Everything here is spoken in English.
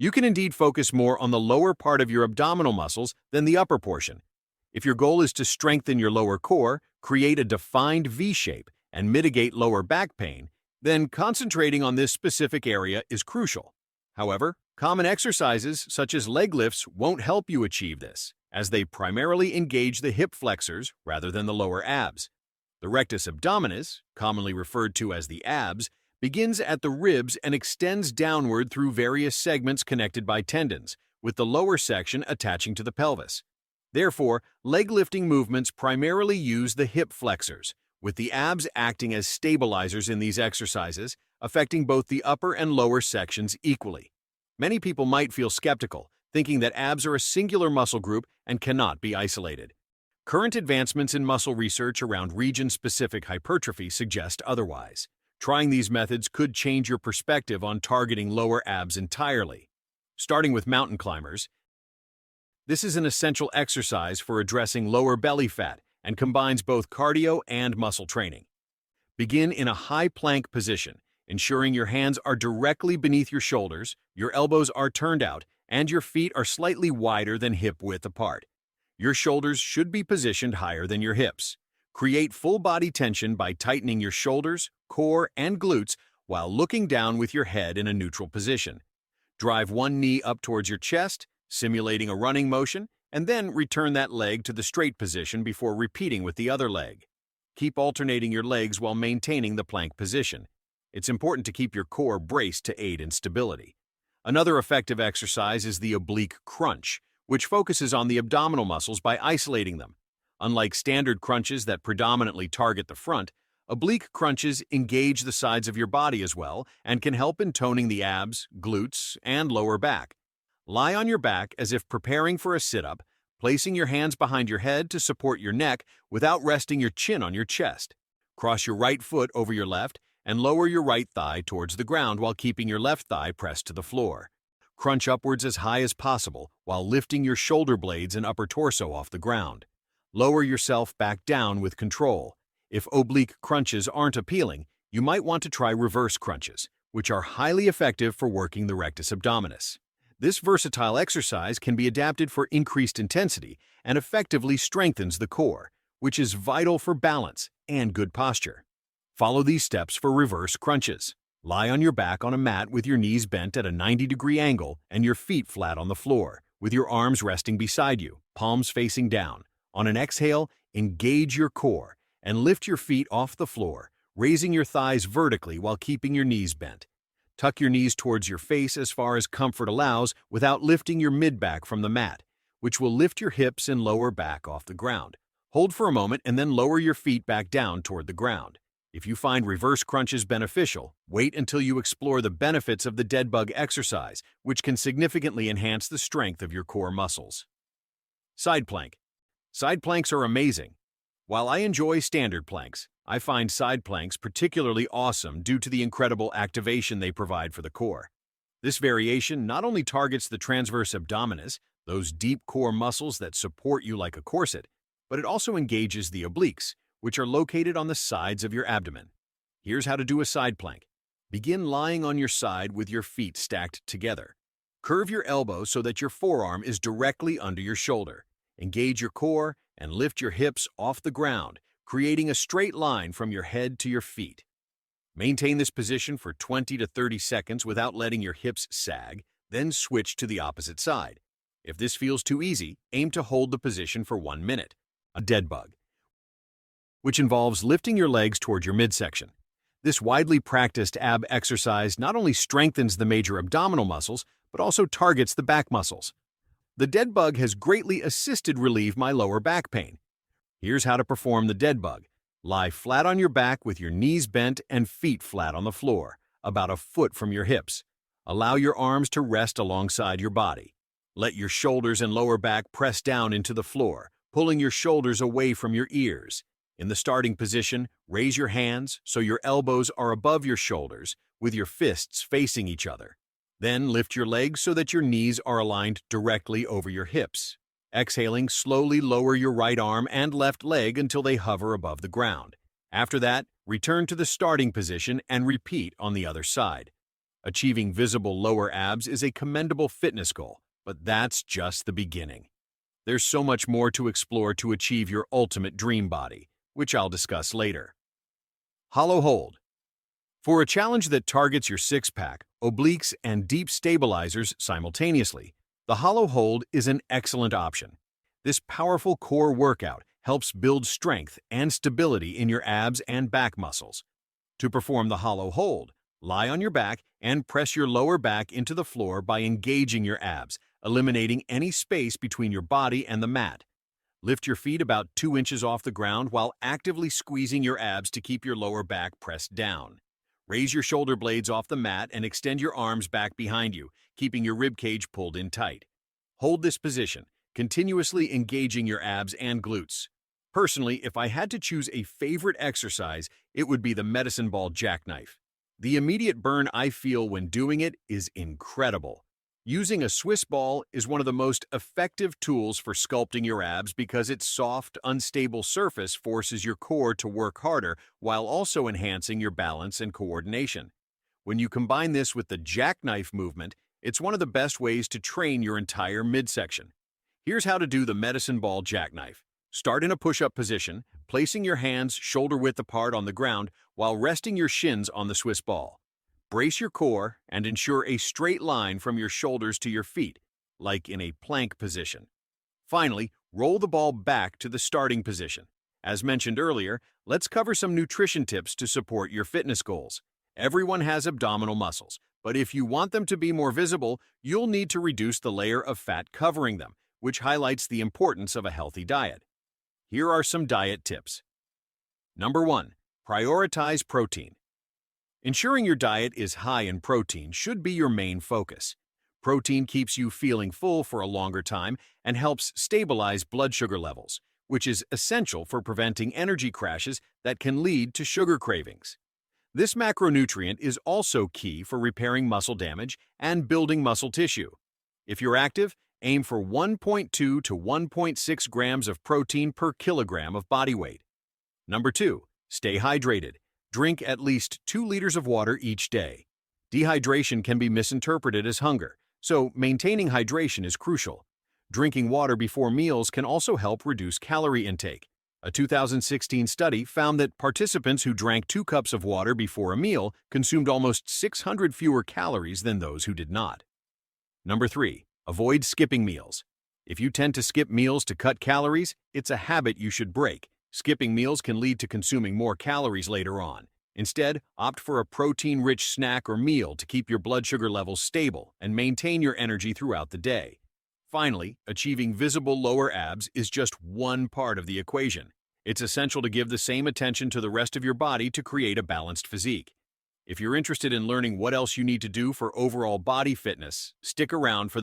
You can indeed focus more on the lower part of your abdominal muscles than the upper portion. If your goal is to strengthen your lower core, create a defined V shape, and mitigate lower back pain, then concentrating on this specific area is crucial. However, common exercises such as leg lifts won't help you achieve this, as they primarily engage the hip flexors rather than the lower abs. The rectus abdominis, commonly referred to as the abs, begins at the ribs and extends downward through various segments connected by tendons, with the lower section attaching to the pelvis. Therefore, leg lifting movements primarily use the hip flexors, with the abs acting as stabilizers in these exercises, affecting both the upper and lower sections equally. Many people might feel skeptical, thinking that abs are a singular muscle group and cannot be isolated. Current advancements in muscle research around region-specific hypertrophy suggest otherwise. Trying these methods could change your perspective on targeting lower abs entirely. Starting with mountain climbers, this is an essential exercise for addressing lower belly fat and combines both cardio and muscle training. Begin in a high plank position, ensuring your hands are directly beneath your shoulders, your elbows are turned out, and your feet are slightly wider than hip width apart. Your shoulders should be positioned higher than your hips. Create full body tension by tightening your shoulders, core, and glutes while looking down with your head in a neutral position. Drive one knee up towards your chest, simulating a running motion, and then return that leg to the straight position before repeating with the other leg. Keep alternating your legs while maintaining the plank position. It's important to keep your core braced to aid in stability. Another effective exercise is the oblique crunch, which focuses on the abdominal muscles by isolating them. Unlike standard crunches that predominantly target the front, oblique crunches engage the sides of your body as well and can help in toning the abs, glutes, and lower back. Lie on your back as if preparing for a sit-up, placing your hands behind your head to support your neck without resting your chin on your chest. Cross your right foot over your left and lower your right thigh towards the ground while keeping your left thigh pressed to the floor. Crunch upwards as high as possible while lifting your shoulder blades and upper torso off the ground. Lower yourself back down with control. If oblique crunches aren't appealing, you might want to try reverse crunches, which are highly effective for working the rectus abdominis. This versatile exercise can be adapted for increased intensity and effectively strengthens the core, which is vital for balance and good posture. Follow these steps for reverse crunches. Lie on your back on a mat with your knees bent at a 90-degree angle and your feet flat on the floor, with your arms resting beside you, palms facing down. On an exhale, engage your core and lift your feet off the floor, raising your thighs vertically while keeping your knees bent. Tuck your knees towards your face as far as comfort allows without lifting your mid-back from the mat, which will lift your hips and lower back off the ground. Hold for a moment and then lower your feet back down toward the ground. If you find reverse crunches beneficial, wait until you explore the benefits of the dead bug exercise, which can significantly enhance the strength of your core muscles. Side plank. Side planks are amazing. While I enjoy standard planks, I find side planks particularly awesome due to the incredible activation they provide for the core. This variation not only targets the transverse abdominis, those deep core muscles that support you like a corset, but it also engages the obliques, which are located on the sides of your abdomen. Here's how to do a side plank. Begin lying on your side with your feet stacked together. Curve your elbow so that your forearm is directly under your shoulder. Engage your core and lift your hips off the ground, creating a straight line from your head to your feet. Maintain this position for 20 to 30 seconds without letting your hips sag, then switch to the opposite side. If this feels too easy, aim to hold the position for 1 minute. A dead bug, which involves lifting your legs toward your midsection. This widely practiced ab exercise not only strengthens the major abdominal muscles, but also targets the back muscles. The dead bug has greatly assisted relieve my lower back pain. Here's how to perform the dead bug. Lie flat on your back with your knees bent and feet flat on the floor, about a foot from your hips. Allow your arms to rest alongside your body. Let your shoulders and lower back press down into the floor, pulling your shoulders away from your ears. In the starting position, raise your hands so your elbows are above your shoulders, with your fists facing each other. Then lift your legs so that your knees are aligned directly over your hips. Exhaling, slowly lower your right arm and left leg until they hover above the ground. After that, return to the starting position and repeat on the other side. Achieving visible lower abs is a commendable fitness goal, but that's just the beginning. There's so much more to explore to achieve your ultimate dream body, which I'll discuss later. Hollow hold. For a challenge that targets your six-pack, obliques, and deep stabilizers simultaneously, the hollow hold is an excellent option. This powerful core workout helps build strength and stability in your abs and back muscles. To perform the hollow hold, lie on your back and press your lower back into the floor by engaging your abs, eliminating any space between your body and the mat. Lift your feet about 2 inches off the ground while actively squeezing your abs to keep your lower back pressed down. Raise your shoulder blades off the mat and extend your arms back behind you, keeping your ribcage pulled in tight. Hold this position, continuously engaging your abs and glutes. Personally, if I had to choose a favorite exercise, it would be the medicine ball jackknife. The immediate burn I feel when doing it is incredible. Using a Swiss ball is one of the most effective tools for sculpting your abs because its soft, unstable surface forces your core to work harder while also enhancing your balance and coordination. When you combine this with the jackknife movement, it's one of the best ways to train your entire midsection. Here's how to do the medicine ball jackknife. Start in a push-up position, placing your hands shoulder-width apart on the ground while resting your shins on the Swiss ball. Brace your core and ensure a straight line from your shoulders to your feet, like in a plank position. Finally, roll the ball back to the starting position. As mentioned earlier, let's cover some nutrition tips to support your fitness goals. Everyone has abdominal muscles, but if you want them to be more visible, you'll need to reduce the layer of fat covering them, which highlights the importance of a healthy diet. Here are some diet tips. Number 1. Prioritize protein. Ensuring your diet is high in protein should be your main focus. Protein keeps you feeling full for a longer time and helps stabilize blood sugar levels, which is essential for preventing energy crashes that can lead to sugar cravings. This macronutrient is also key for repairing muscle damage and building muscle tissue. If you're active, aim for 1.2 to 1.6 grams of protein per kilogram of body weight. Number 2. Stay hydrated. Drink at least 2 liters of water each day. Dehydration can be misinterpreted as hunger, so maintaining hydration is crucial. Drinking water before meals can also help reduce calorie intake. A 2016 study found that participants who drank 2 cups of water before a meal consumed almost 600 fewer calories than those who did not. Number 3. Avoid skipping meals. If you tend to skip meals to cut calories, it's a habit you should break. Skipping meals can lead to consuming more calories later on. Instead, opt for a protein-rich snack or meal to keep your blood sugar levels stable and maintain your energy throughout the day. Finally, achieving visible lower abs is just one part of the equation. It's essential to give the same attention to the rest of your body to create a balanced physique. If you're interested in learning what else you need to do for overall body fitness, stick around for